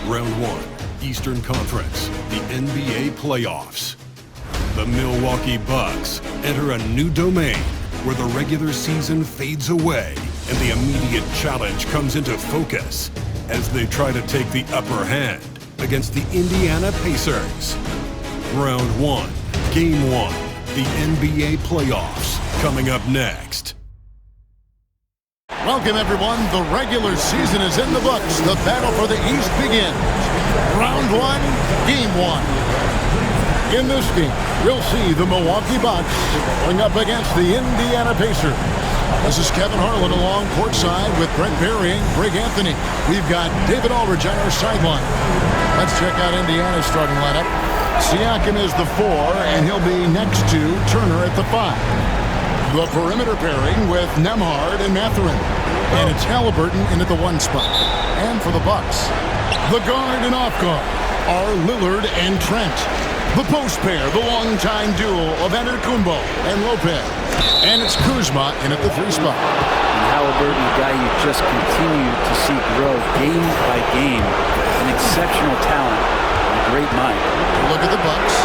Round 1, Eastern Conference, the NBA playoffs. The Milwaukee Bucks enter a new domain where the regular season fades away and the immediate challenge comes into focus as they try to take the upper hand against the Indiana Pacers. Round 1, Game 1, the NBA playoffs, coming up next. Welcome, everyone. The regular season is in the books. The battle for the East begins. Round 1, Game 1. In this game, we'll see the Milwaukee Bucks going up against the Indiana Pacers. This is Kevin Harlan along courtside with Brent Berry and Greg Anthony. We've got David Aldridge on our sideline. Let's check out Indiana's starting lineup. Siakam is the 4, and he'll be next to Turner at the 5. The perimeter pairing with Nembhard and Mathurin. And it's Halliburton in at the 1 spot. And for the Bucks, the guard and off guard are Lillard and Trent. The post pair, the longtime duo of Antetokounmpo and Lopez. And it's Kuzma in at the 3 spot. And Halliburton, a guy you just continue to see grow game by game. An exceptional talent and a great mind. Look at the Bucks.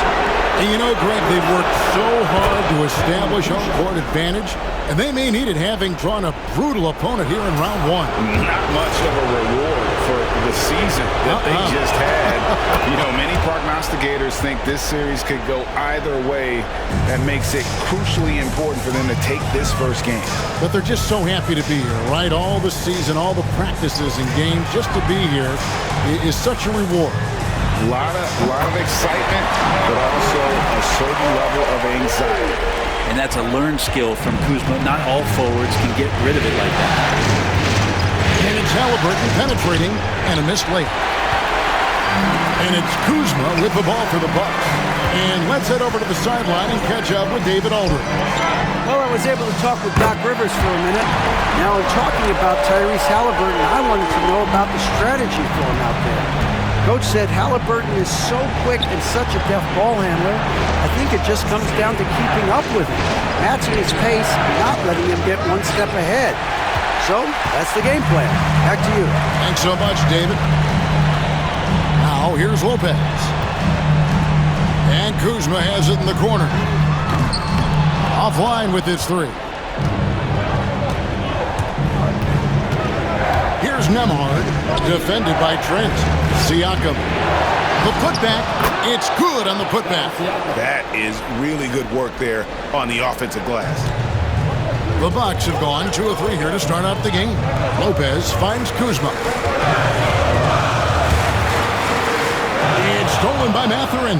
And you know, Greg, they've worked so hard to establish home court advantage, and they may need it having drawn a brutal opponent here in round 1. Not much of a reward for the season that they just had. You know, many prognosticators think this series could go either way. That makes it crucially important for them to take this first game. But they're just so happy to be here, right? All the season, all the practices and games, just to be here is such a reward. A lot of excitement, but also a certain level of anxiety. And that's a learned skill from Kuzma. Not all forwards can get rid of it like that. And it's Halliburton penetrating and a missed layup. And it's Kuzma with the ball for the Bucks. And let's head over to the sideline and catch up with David Aldridge. Well, I was able to talk with Doc Rivers for a minute. Now, in talking about Tyrese Halliburton, I wanted to know about the strategy for him out there. Coach said Halliburton is so quick and such a deft ball handler, I think it just comes down to keeping up with him, matching his pace, and not letting him get one step ahead. So, that's the game plan. Back to you. Thanks so much, David. Now, here's Lopez. And Kuzma has it in the corner. Offline with his 3. Here's Nembhard, defended by Trent. Siakam. The putback, it's good on the putback. That is really good work there on the offensive glass. The Bucks have gone 2 of 3 here to start out the game. Lopez finds Kuzma. It's stolen by Mathurin.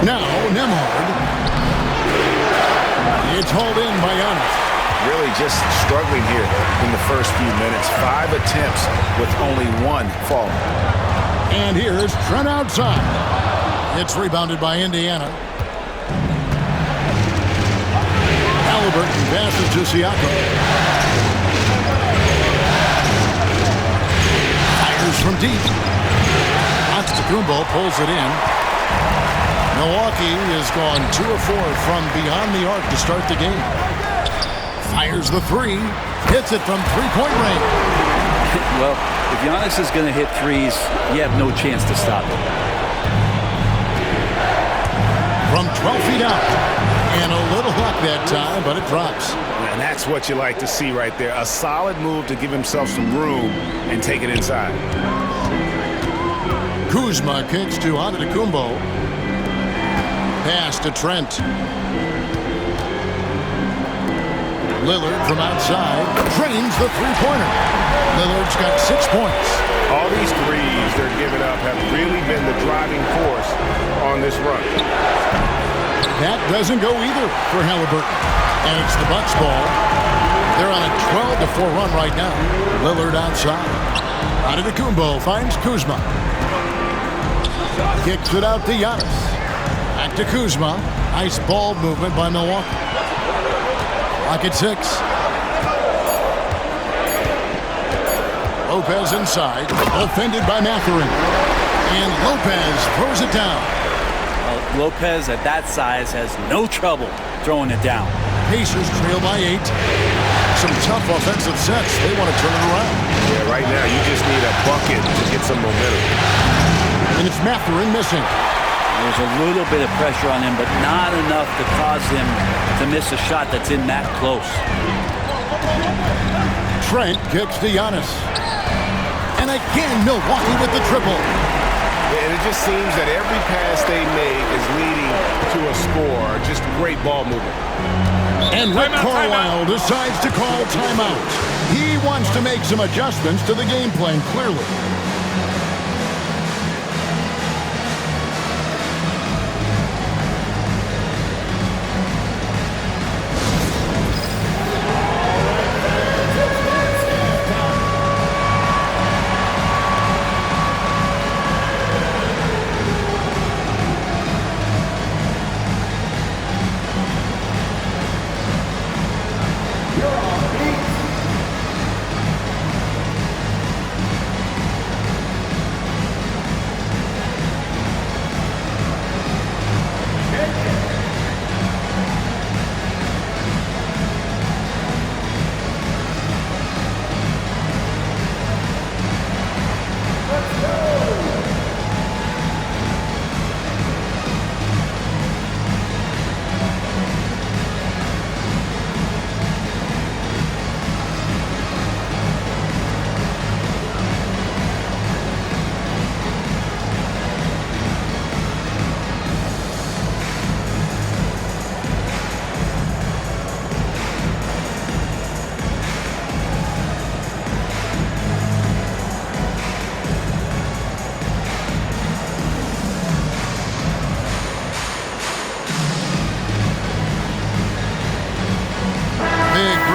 Now Nembhard. It's hauled in by Giannis. Really just struggling here in the first few minutes. 5 attempts with only 1 falling. And here's Trent outside. It's rebounded by Indiana. Halliburton passes to Siakam. Fires from deep. Antetokounmpo pulls it in. Milwaukee has gone 2 of 4 from beyond the arc to start the game. Fires the 3, hits it from 3-point range. Well, if Giannis is going to hit threes, you have no chance to stop him. From 12 feet out. And a little luck that time, but it drops. And that's what you like to see right there. A solid move to give himself some room and take it inside. Kuzma kicks to Antetokounmpo. Pass to Trent. Lillard from outside drains the 3-pointer. Lillard's got 6 points. All these threes they're giving up have really been the driving force on this run. That doesn't go either for Halliburton. And it's the Bucks ball. They're on a 12-4 run right now. Lillard outside. Antetokounmpo finds Kuzma. Kicks it out to Giannis. Back to Kuzma. Nice ball movement by Milwaukee. Clock at 6. Lopez inside. Offended by Mathurin. And Lopez throws it down. Lopez at that size has no trouble throwing it down. Pacers trail by 8. Some some tough offensive sets. They want to turn it around. Yeah, right now you just need a bucket to get some momentum. And it's Mathurin missing. There's a little bit of pressure on him, but not enough to cause him to miss a shot that's in that close. Trent kicks to Giannis. And again, Milwaukee with the triple. And it just seems that every pass they make is leading to a score. Just great ball movement. And Rick Carlisle decides to call timeout. He wants to make some adjustments to the game plan, clearly.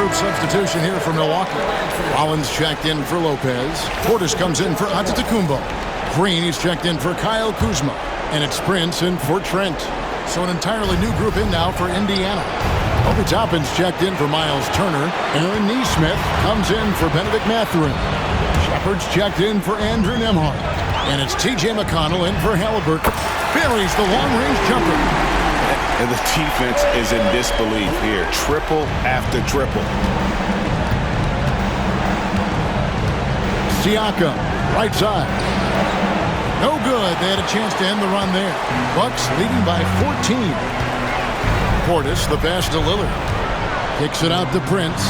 Substitution here for Milwaukee. Rollins checked in for Lopez. Portis comes in for Antetokounmpo. Green is checked in for Kyle Kuzma. And it's Prince in for Trent. So an entirely new group in now for Indiana. Obi Toppin's checked in for Miles Turner. Aaron Nesmith comes in for Benedict Mathurin. Shepard's checked in for Andrew Nembhard. And it's T.J. McConnell in for Halliburton. Buries the long-range jumper. And the defense is in disbelief here. Triple after triple. Siakam, right side. No good. They had a chance to end the run there. Bucks leading by 14. Portis, the pass to Lillard. Kicks it out to Prince.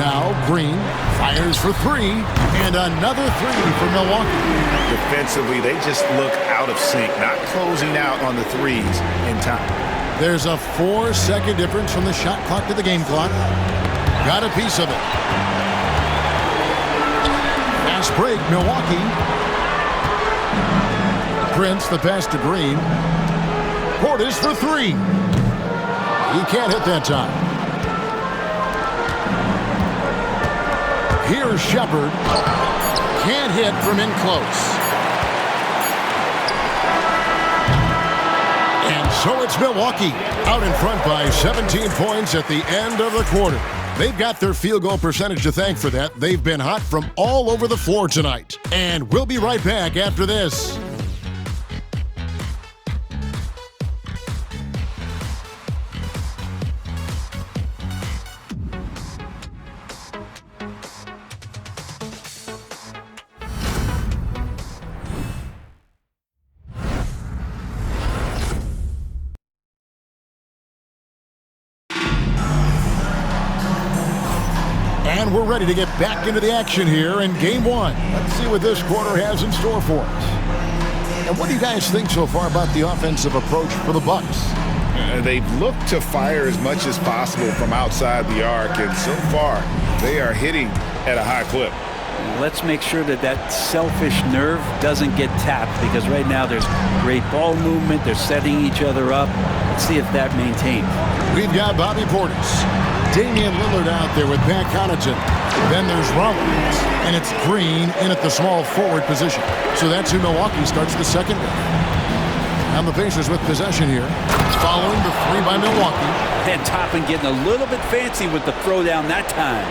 Now Green fires for three. And another three for Milwaukee. Defensively, they just look out of sync, not closing out on the threes in time. There's a 4-second difference from the shot clock to the game clock. Got a piece of it. Fast break, Milwaukee. Prince, the pass to Green. Portis for three. He can't hit that time. Here's Shepard. Can't hit from in close. So it's Milwaukee out in front by 17 points at the end of the quarter. They've got their field goal percentage to thank for that. They've been hot from all over the floor tonight. And we'll be right back after this. And we're ready to get back into the action here in Game 1. Let's see what this quarter has in store for us. And what do you guys think so far about the offensive approach for the Bucks? They've looked to fire as much as possible from outside the arc, and so far they are hitting at a high clip. Let's make sure that that selfish nerve doesn't get tapped, because right now there's great ball movement. They're setting each other up. Let's see if that maintains. We've got Bobby Portis. Damian Lillard out there with Pat Connaughton. Then there's Rollins. And it's Green in at the small forward position. So that's who Milwaukee starts the second with. And the Pacers with possession here. It's following the three by Milwaukee. And Toppin getting a little bit fancy with the throwdown that time.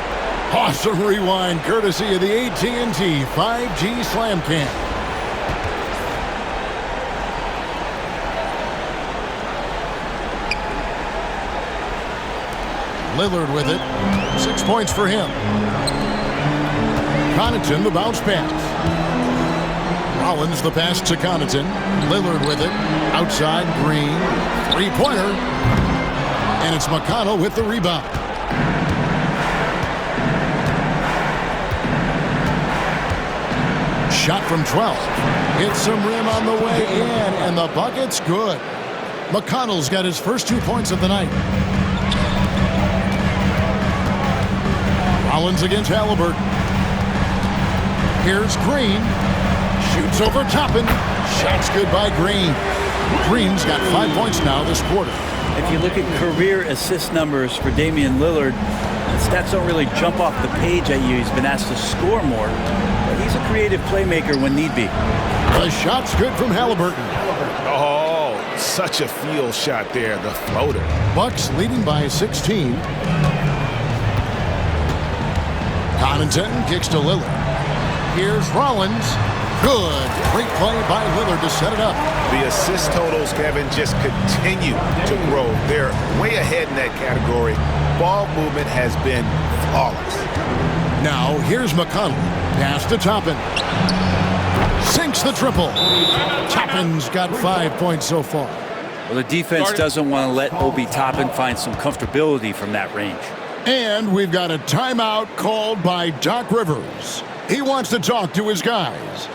Awesome rewind courtesy of the AT&T 5G Slam Cam. Lillard with it. 6 points for him. Connaughton, the bounce pass. Rollins, the pass to Connaughton. Lillard with it. Outside, Green. Three-pointer. And it's McConnell with the rebound. Shot from 12. Hits some rim on the way in, and the bucket's good. McConnell's got his first 2 points of the night. Rollins against Halliburton. Here's Green. Shoots over Toppin. Shot's good by Green. Green's got 5 points now this quarter. If you look at career assist numbers for Damian Lillard, the stats don't really jump off the page at you. He's been asked to score more, but he's a creative playmaker when need be. The shot's good from Halliburton. Oh, such a field shot there, the floater. Bucks leading by 16. Connaughton kicks to Lillard. Here's Rollins. Good. Great play by Lillard to set it up. The assist totals, Kevin, just continue to grow. They're way ahead in that category. Ball movement has been flawless. Now, here's McConnell. Pass to Toppin. Sinks the triple. Toppin's got 5 points so far. Well, the defense doesn't want to let Obi Toppin find some comfortability from that range. And we've got a timeout called by Doc Rivers. He wants to talk to his guys.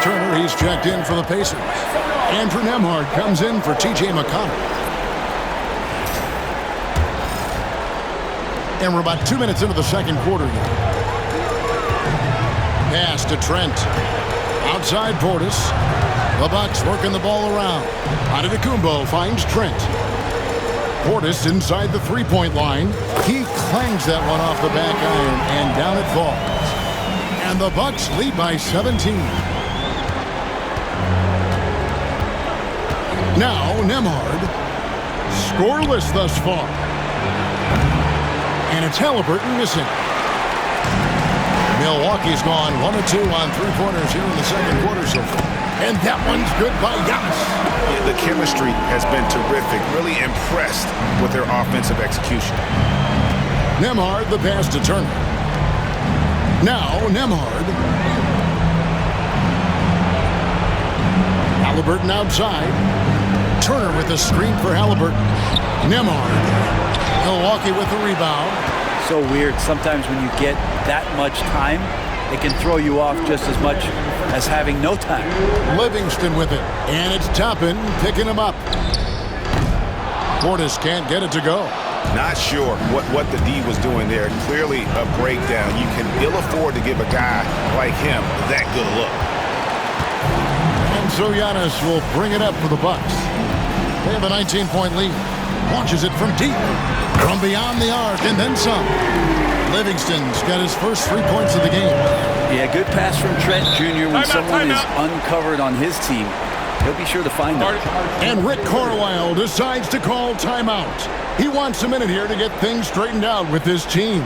Turner, he's checked in for the Pacers. Andrew Nembhard comes in for T.J. McConnell. And we're about 2 minutes into the second quarter here. Pass to Trent. Outside Portis. The Bucks working the ball around. Antetokounmpo finds Trent. Portis inside the three-point line. He clangs that one off the back iron, and down it falls. And the Bucks lead by 17. Now, Nembhard, scoreless thus far. And it's Halliburton missing. Milwaukee's gone 1 of 2 on three-pointers here in the second quarter so far. And that one's good by Giannis. Yeah, the chemistry has been terrific. Really impressed with their offensive execution. Nembhard, the pass to Turner. Now, Nembhard. Halliburton outside. Turner with the screen for Halliburton. Nembhard. Milwaukee with the rebound. So weird. Sometimes when you get that much time, it can throw you off just as much as having no time. Livingston with it. And it's Toppin picking him up. Portis can't get it to go. Not sure what the D was doing there. Clearly a breakdown. You can ill afford to give a guy like him that good a look. And so Giannis will bring it up for the Bucks. They have a 19-point lead. Launches it from deep. From beyond the arc and then some. Livingston's got his first 3 points of the game. Yeah, good pass from Trent Jr. When someone is uncovered on his team, he'll be sure to find them. And Rick Carlisle decides to call timeout. He wants a minute here to get things straightened out with his team.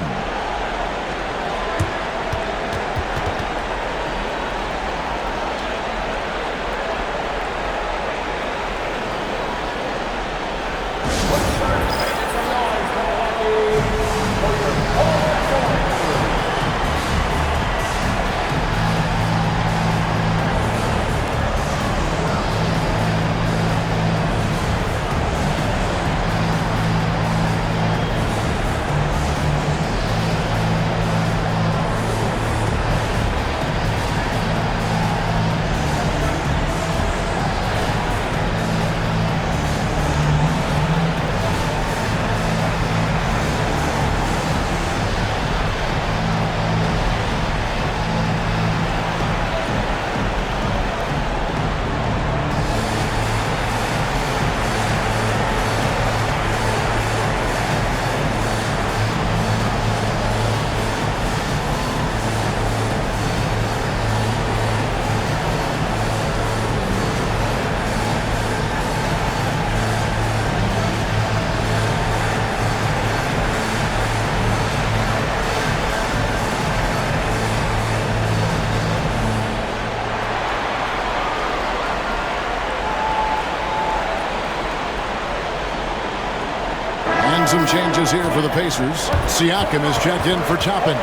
Making some changes here for the Pacers. Siakam is checked in for Toppin.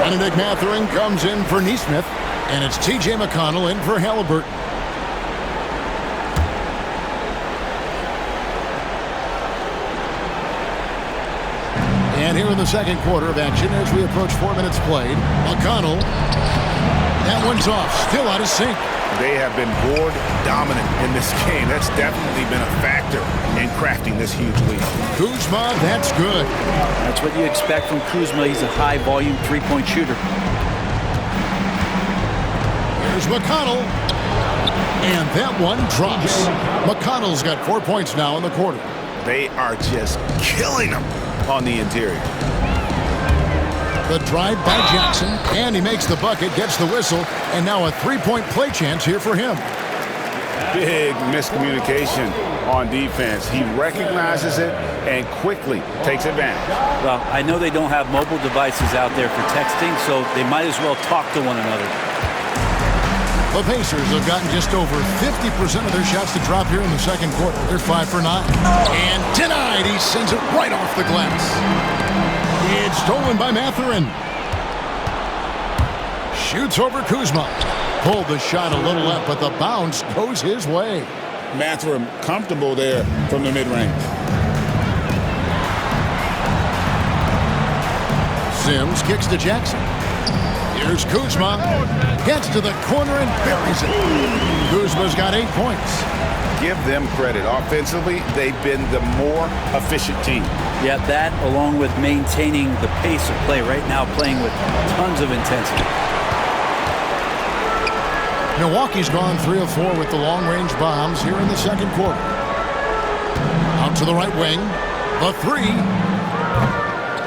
Benedict Mathurin comes in for Nesmith. And it's T.J. McConnell in for Halliburton. And here in the second quarter of action as we approach 4 minutes played. McConnell. That one's off. Still out of sync. They have been board dominant in this game. That's definitely been a factor in crafting this huge lead. Kuzma, that's good. That's what you expect from Kuzma. He's a high-volume three-point shooter. Here's McConnell. And that one drops. McConnell's got 4 points now in the quarter. They are just killing them on the interior. The drive by Jackson, and he makes the bucket, gets the whistle, and now a three-point play chance here for him. Big miscommunication on defense. He recognizes it and quickly takes advantage. Well, I know they don't have mobile devices out there for texting, so they might as well talk to one another. The Pacers have gotten just over 50% of their shots to drop here in the second quarter. They're 5 for 9. And denied. He sends it right off the glass. It's stolen by Mathurin. Shoots over Kuzma. Pulled the shot a little left, but the bounce goes his way. Mathurin comfortable there from the mid-range. Sims kicks to Jackson. Here's Kuzma. Gets to the corner and buries it. Kuzma's got 8 points. Give them credit. Offensively, they've been the more efficient team. Yeah, that along with maintaining the pace of play right now, playing with tons of intensity. Milwaukee's gone 3 of 4 with the long-range bombs here in the second quarter. Out to the right wing. The three.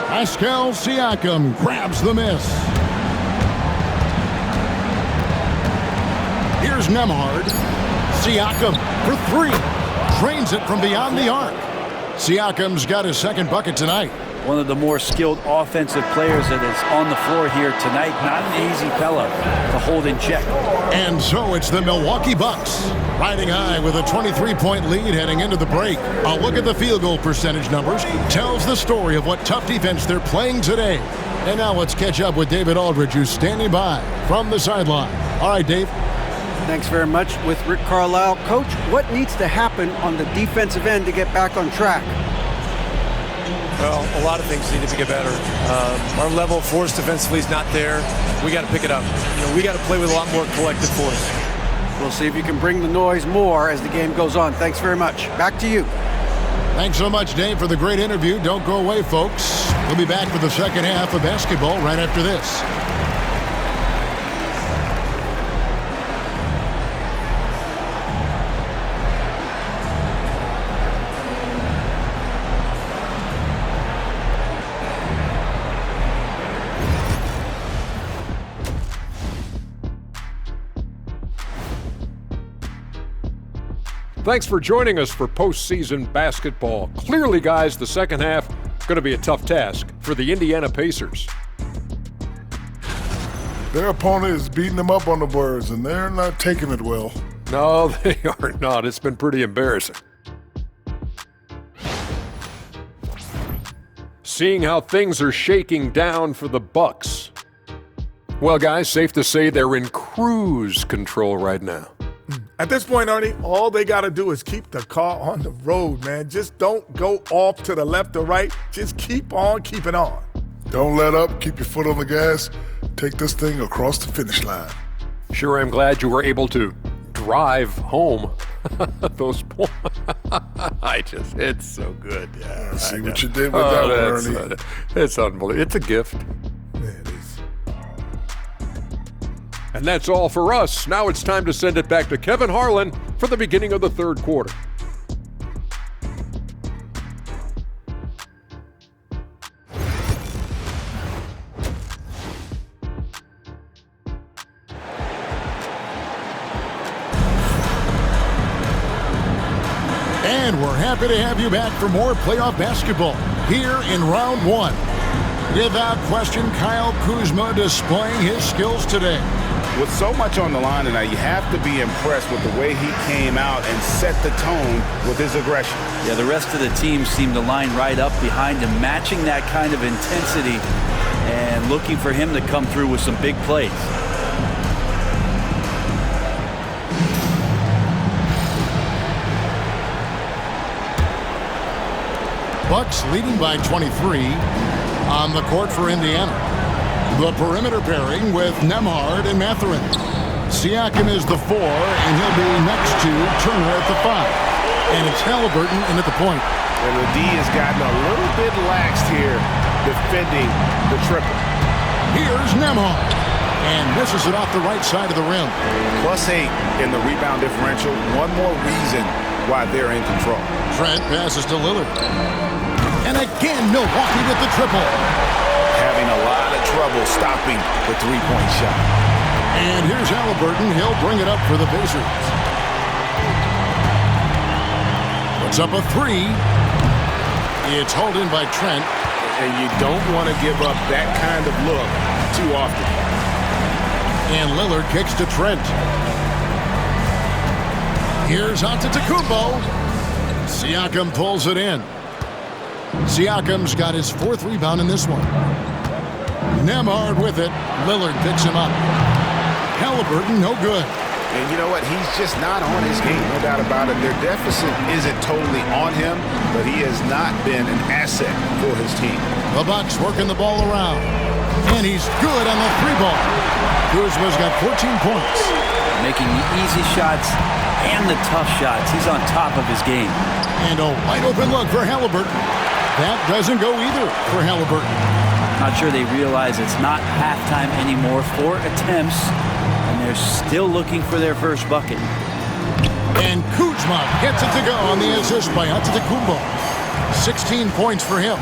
Pascal Siakam grabs the miss. Here's Nembhard. Siakam for three. Drains it from beyond the arc. Siakam's got his second bucket tonight. One of the more skilled offensive players that is on the floor here tonight. Not an easy fella to hold in check. And so it's the Milwaukee Bucks riding high with a 23-point lead heading into the break. A look at the field goal percentage numbers tells the story of what tough defense they're playing today. And now let's catch up with David Aldridge, who's standing by from the sideline. All right, Dave. Thanks very much. With Rick Carlisle. Coach, what needs to happen on the defensive end to get back on track? Well, a lot of things need to get better. Our level of force defensively is not there. We got to pick it up. We got to play with a lot more collective force. We'll see if you can bring the noise more as the game goes on. Thanks very much. Back to you. Thanks so much, Dave, for the great interview. Don't go away, folks. We'll be back for the second half of basketball right after this. Thanks for joining us for postseason basketball. Clearly, guys, the second half going to be a tough task for the Indiana Pacers. Their opponent is beating them up on the boards, and they're not taking it well. No, they are not. It's been pretty embarrassing. Seeing how things are shaking down for the Bucks. Well, guys, safe to say they're in cruise control right now. At this point, Ernie, all they got to do is keep the car on the road, man. Just don't go off to the left or right. Just keep on keeping on. Don't let up. Keep your foot on the gas. Take this thing across the finish line. Sure, I'm glad you were able to drive home those points. It's so good. Yeah, see what you did with that one, Ernie. It's unbelievable. It's a gift. Yeah, it is. And that's all for us. Now it's time to send it back to Kevin Harlan for the beginning of the third quarter. And we're happy to have you back for more playoff basketball here in round one. Without question, Kyle Kuzma displaying his skills today. With so much on the line tonight, you have to be impressed with the way he came out and set the tone with his aggression. Yeah, the rest of the team seemed to line right up behind him, matching that kind of intensity and looking for him to come through with some big plays. Bucks leading by 23 on the court for Indiana. The perimeter pairing with Nembhard and Mathurin. Siakam is the 4, and he'll be next to Turner at the 5. And it's Halliburton in at the point. And the D has gotten a little bit laxed here defending the triple. Here's Nembhard. And misses it off the right side of the rim. +8 in the rebound differential. One more reason why they're in control. Trent passes to Lillard. And again, Milwaukee with the triple. Having a lot of trouble stopping the three-point shot. And here's Halliburton. He'll bring it up for the Pacers. Puts up a 3. It's hauled in by Trent. And you don't want to give up that kind of look too often. And Lillard kicks to Trent. Here's Antetokounmpo. Siakam pulls it in. Siakam's got his 4th rebound in this one. Nembhard with it. Lillard picks him up. Halliburton, no good. And you know what? He's just not on his game, no doubt about it. Their deficit isn't totally on him, but he has not been an asset for his team. The Bucks working the ball around. And he's good on the 3-ball. Kuzma's got 14 points. Making the easy shots and the tough shots. He's on top of his game. And a wide open look for Halliburton. That doesn't go either for Halliburton. Not sure they realize it's not halftime anymore. 4 attempts, and they're still looking for their first bucket. And Kuzma gets it to go on the assist by Antetokounmpo. 16 points for him.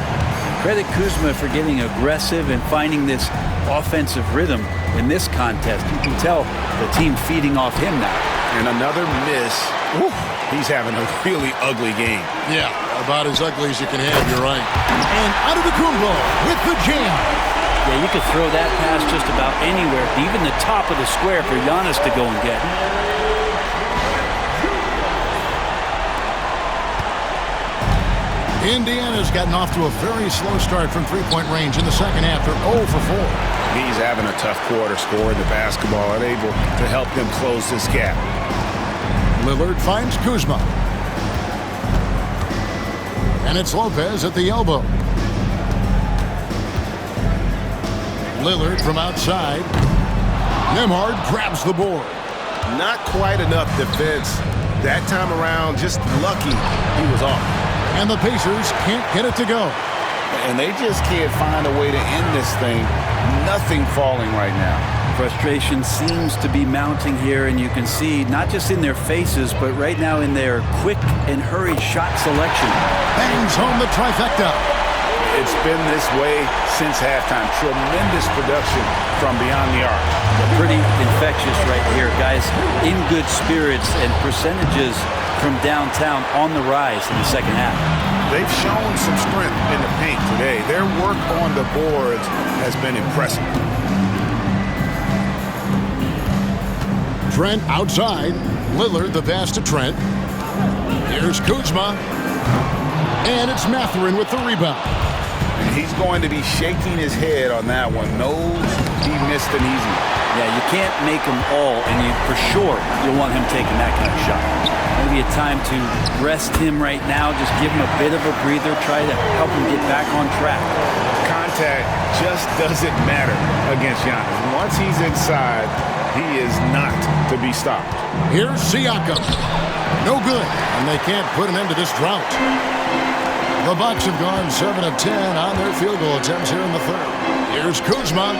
Credit Kuzma for getting aggressive and finding this offensive rhythm in this contest. You can tell the team feeding off him now. And another miss. Woo. He's having a really ugly game. Yeah, about as ugly as you can have, you're right. And Antetokounmpo with the jam. Yeah, you could throw that pass just about anywhere, even the top of the square for Giannis to go and get. Indiana's gotten off to a very slow start from three-point range in the second half. They're 0 for 4. He's having a tough quarter, scoring the basketball, unable to help them close this gap. Lillard finds Kuzma. And it's Lopez at the elbow. Lillard from outside. Nembhard grabs the board. Not quite enough defense that time around. Just lucky he was off. And the Pacers can't get it to go. And they just can't find a way to end this thing. Nothing falling right now. Frustration seems to be mounting here, and you can see not just in their faces, but right now in their quick and hurried shot selection. Bangs home the trifecta. It's been this way since halftime. Tremendous production from beyond the arc. Pretty infectious right here, guys. In good spirits and percentages from downtown on the rise in the second half. They've shown some strength in the paint today. Their work on the boards has been impressive. Trent outside. Lillard the pass to Trent. Here's Kuzma. And it's Mathurin with the rebound. And he's going to be shaking his head on that one. Knows he missed an easy one. Yeah, you can't make them all, and for sure you'll want him taking that kind of shot. Maybe a time to rest him right now, just give him a bit of a breather, try to help him get back on track. Contact just doesn't matter against Giannis. Once he's inside, he is not to be stopped. Here's Siakam. No good, and they can't put an end to this drought. The Bucks have gone 7 of 10 on their field goal attempts here in the third. Here's Kuzma,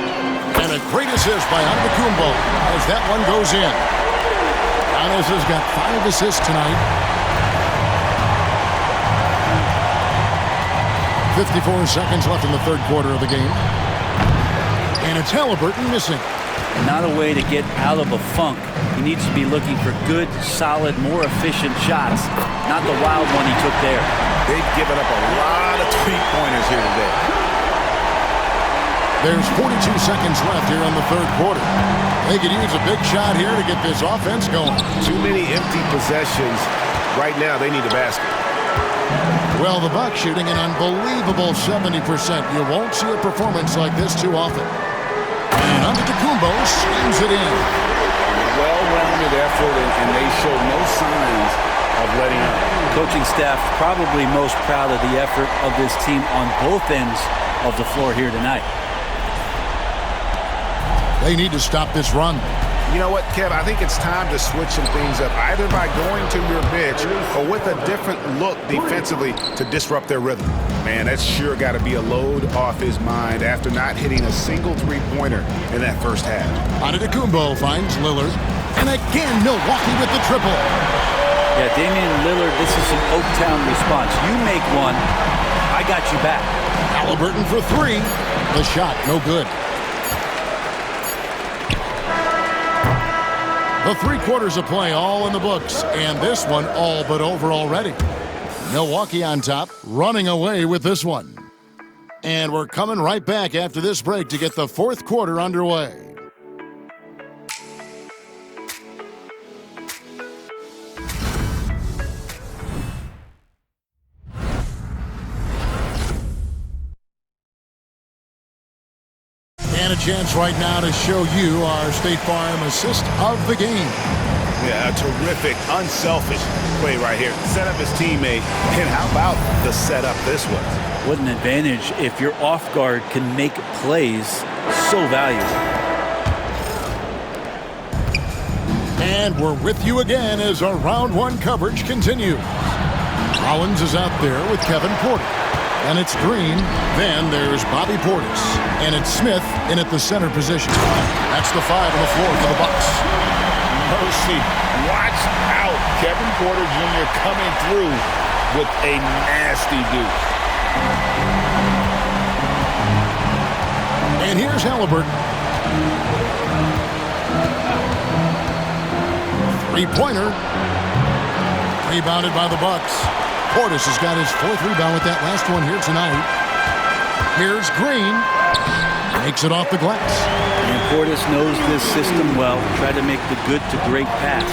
and a great assist by Antetokounmpo as that one goes in. Giannis has got 5 assists tonight. 54 seconds left in the third quarter of the game. And it's Halliburton missing. Not a way to get out of a funk. He needs to be looking for good, solid, more efficient shots, not the wild one he took there. They've given up a lot of three-pointers here today. There's 42 seconds left here in the third quarter. They could use a big shot here to get this offense going. Too many empty possessions. Right now, they need a basket. Well, the Bucks shooting an unbelievable 70%. You won't see a performance like this too often. And Antetokounmpo slams it in. Well-rounded effort, and they show no signs of letting up. Coaching staff probably most proud of the effort of this team on both ends of the floor here tonight. They need to stop this run. You know what, Kev? I think it's time to switch some things up, either by going to your bench or with a different look defensively to disrupt their rhythm. Man, that's sure got to be a load off his mind after not hitting a single three-pointer in that first half. Antetokounmpo finds Lillard. And again, Milwaukee with the triple. Yeah, Damian Lillard, this is an Oaktown response. You make one, I got you back. Halliburton for three. The shot, no good. The 3 quarters of play all in the books, and this one all but over already. Milwaukee on top, running away with this one. And we're coming right back after this break to get the fourth quarter underway. And a chance right now to show you our State Farm assist of the game. Yeah, a terrific, unselfish play right here. Set up his teammate, and how about the setup this was? What an advantage if your off guard can make plays so valuable. And we're with you again as our round one coverage continues. Rollins is out there with Kevin Porter. And it's Green. Then there's Bobby Portis. And it's Smith in at the center position. That's the 5 on the floor for the Bucks. Mercy. Watch out. Kevin Porter Jr. coming through with a nasty deuce. And here's Halliburton. 3-pointer. Rebounded by the Bucks. Portis has got his 4th rebound with that last one here tonight. Here's Green. Makes it off the glass. And Portis knows this system well. Try to make the good to great pass.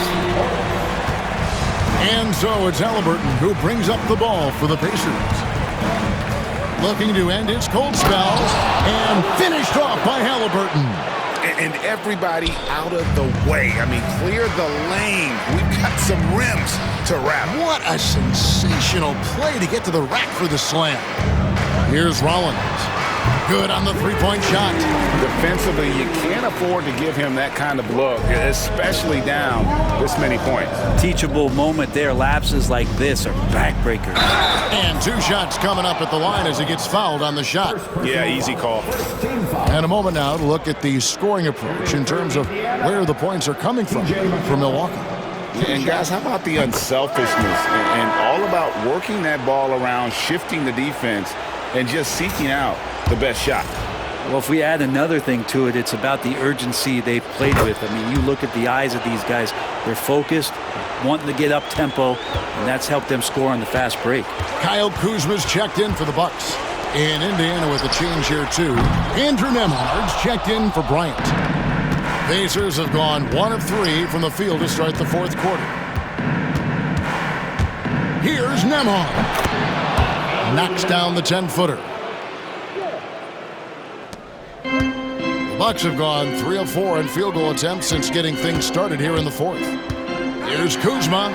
And so it's Halliburton who brings up the ball for the Pacers. Looking to end his cold spell. And finished off by Halliburton. And everybody out of the way. I mean, clear the lane. We've got some rims to wrap. What a sensational play to get to the rack for the slam. Here's Rollins. Good on the 3-point shot. Defensively, you can't afford to give him that kind of look, especially down this many points. Teachable moment there. Lapses like this are backbreakers. And 2 shots coming up at the line as he gets fouled on the shot. Yeah, easy call. And a moment now to look at the scoring approach in terms of where the points are coming from for Milwaukee. And guys, how about the unselfishness and all about working that ball around, shifting the defense, and just seeking out the best shot? Well, if we add another thing to it, it's about the urgency they've played with. I mean, you look at the eyes of these guys. They're focused, wanting to get up tempo, and that's helped them score on the fast break. Kyle Kuzma's checked in for the Bucks. In Indiana with a change here, too. Andrew Nembhard's checked in for Bryant. Pacers have gone 1 of 3 from the field to start the fourth quarter. Here's Nembhard. Knocks down the 10-footer. The Bucks have gone 3 of 4 in field goal attempts since getting things started here in the fourth. Here's Kuzma.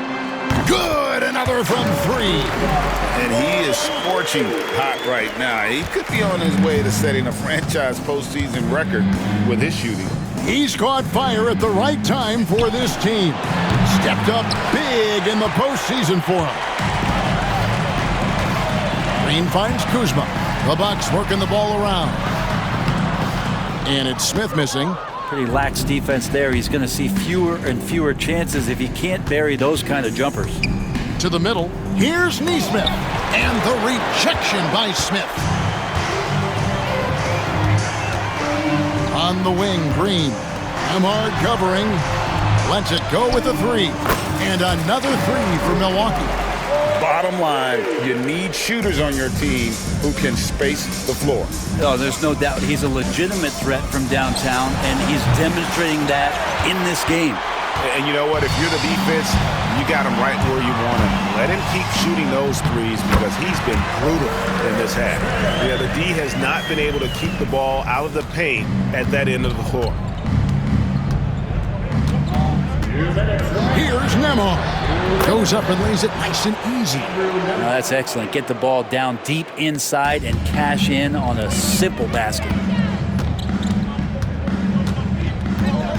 Good! Another from 3. And he is scorching hot right now. He could be on his way to setting a franchise postseason record with his shooting. He's caught fire at the right time for this team. Stepped up big in the postseason for him. Green finds Kuzma. The Bucks working the ball around. And it's Smith missing. Pretty lax defense there. He's going to see fewer and fewer chances if he can't bury those kind of jumpers. To the middle. Here's Nesmith. And the rejection by Smith. On the wing, Green. Nembhard covering. Lets it go with a 3. And another 3 for Milwaukee. Bottom line, you need shooters on your team who can space the floor. Oh, there's no doubt he's a legitimate threat from downtown, and he's demonstrating that in this game. And you know what? If you're the defense, you got him right where you want him. Let him keep shooting those threes because he's been brutal in this half. Yeah, the D has not been able to keep the ball out of the paint at that end of the floor. Here's Nemo. Goes up and lays it nice and easy. Now that's excellent. Get the ball down deep inside and cash in on a simple basket.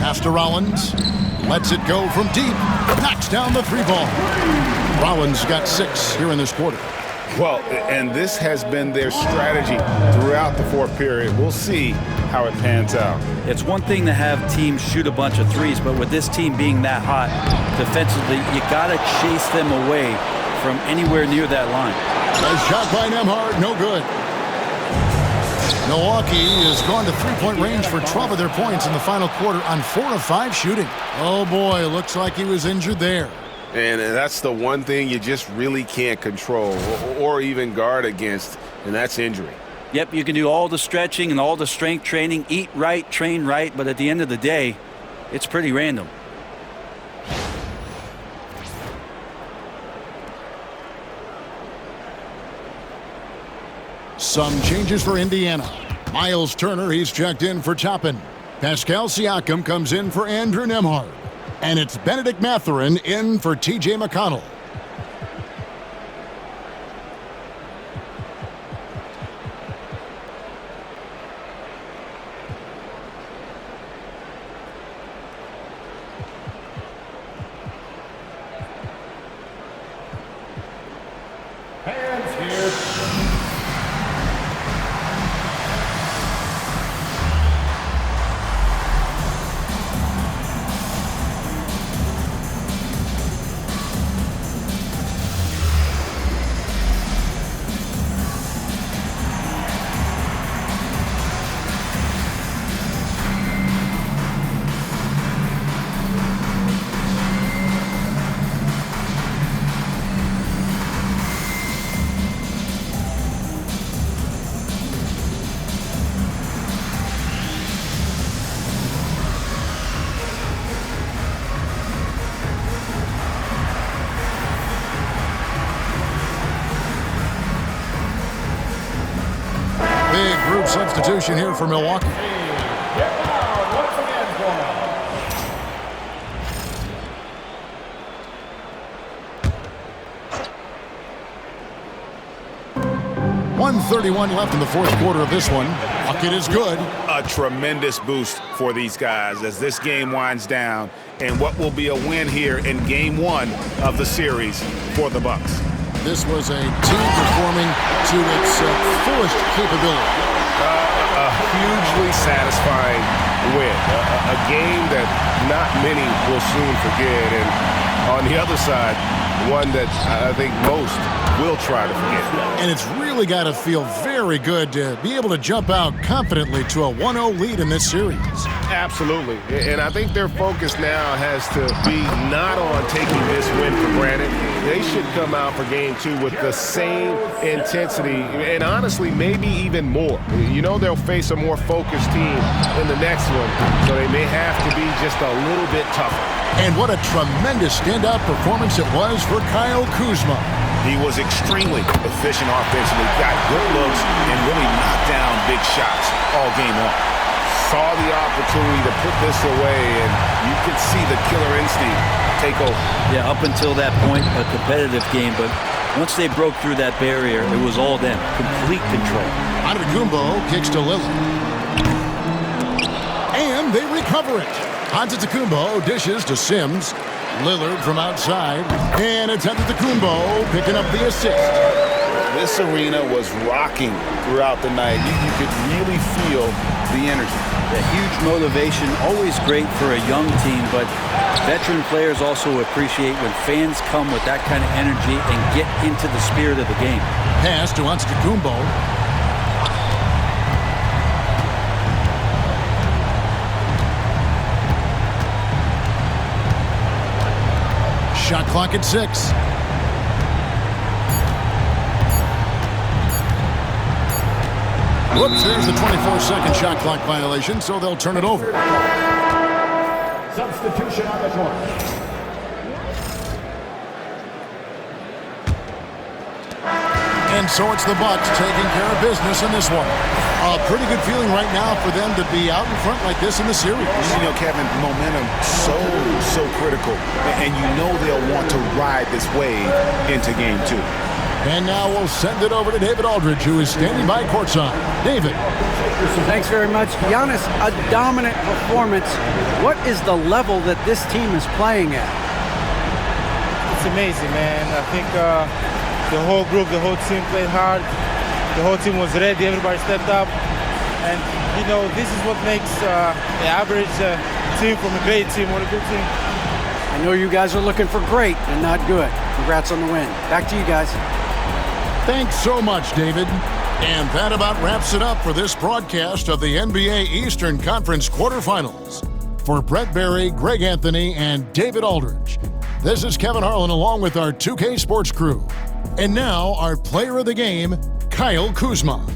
Pass to Rollins. Lets it go from deep. Knocks down the three ball. Rollins got 6 here in this quarter. Well, and this has been their strategy throughout the fourth period. We'll see how it pans out. It's one thing to have teams shoot a bunch of threes, but with this team being that hot defensively, you got to chase them away from anywhere near that line. Nice shot by Nembhard, no good. Milwaukee has gone to three-point range for 12 of their points in the final quarter on 4 of 5 shooting. Oh boy, looks like he was injured there. And that's the one thing you just really can't control or even guard against, and that's injury. Yep, you can do all the stretching and all the strength training, eat right, train right, but at the end of the day, it's pretty random. Some changes for Indiana. Miles Turner, he's checked in for Toppin. Pascal Siakam comes in for Andrew Nembhard. And it's Benedict Mathurin in for T.J. McConnell. Group substitution here for Milwaukee. Once again, 1:31 left in the fourth quarter of this one. Bucket is good. A tremendous boost for these guys as this game winds down, and what will be a win here in game 1 of the series for the Bucks. This was a team performing to its fullest capability. A hugely satisfying win. A game that not many will soon forget. And on the other side, one that I think most will try to forget. And it's really got to feel very good to be able to jump out confidently to a 1-0 lead in this series. Absolutely. And I think their focus now has to be not on taking this win for granted. They should come out for game 2 with the same intensity and honestly maybe even more. You know they'll face a more focused team in the next one, so they may have to be just a little bit tougher. And what a tremendous standout performance it was for Kyle Kuzma. He was extremely efficient offensively, got good looks, and really knocked down big shots all game long. Saw the opportunity to put this away, and you could see the killer instinct take over. Yeah, up until that point, a competitive game, but once they broke through that barrier, it was all them. Complete control. Antetokounmpo kicks to Lillard. And they recover it. Antetokounmpo dishes to Sims. Lillard from outside. And it's Antetokounmpo picking up the assist. This arena was rocking throughout the night. You could really feel the energy. A huge motivation, always great for a young team, but veteran players also appreciate when fans come with that kind of energy and get into the spirit of the game. Pass to Antetokounmpo. Shot clock at 6. Whoops, there's the 24-second shot clock violation, so they'll turn it over. Substitution on the court. And so it's the Bucks taking care of business in this one. A pretty good feeling right now for them to be out in front like this in the series. You know, Kevin, momentum so critical. And you know they'll want to ride this wave into game 2. And now we'll send it over to David Aldridge, who is standing by courtside. David. Thanks very much. Giannis, a dominant performance. What is the level that this team is playing at? It's amazing, man. I think the whole group, the whole team played hard. The whole team was ready. Everybody stepped up. And, you know, this is what makes the average team from a great team or a good team. I know you guys are looking for great and not good. Congrats on the win. Back to you guys. Thanks so much, David. And that about wraps it up for this broadcast of the NBA Eastern Conference quarterfinals. For Brett Berry, Greg Anthony, and David Aldridge, this is Kevin Harlan along with our 2K Sports crew. And now, our player of the game, Kyle Kuzma.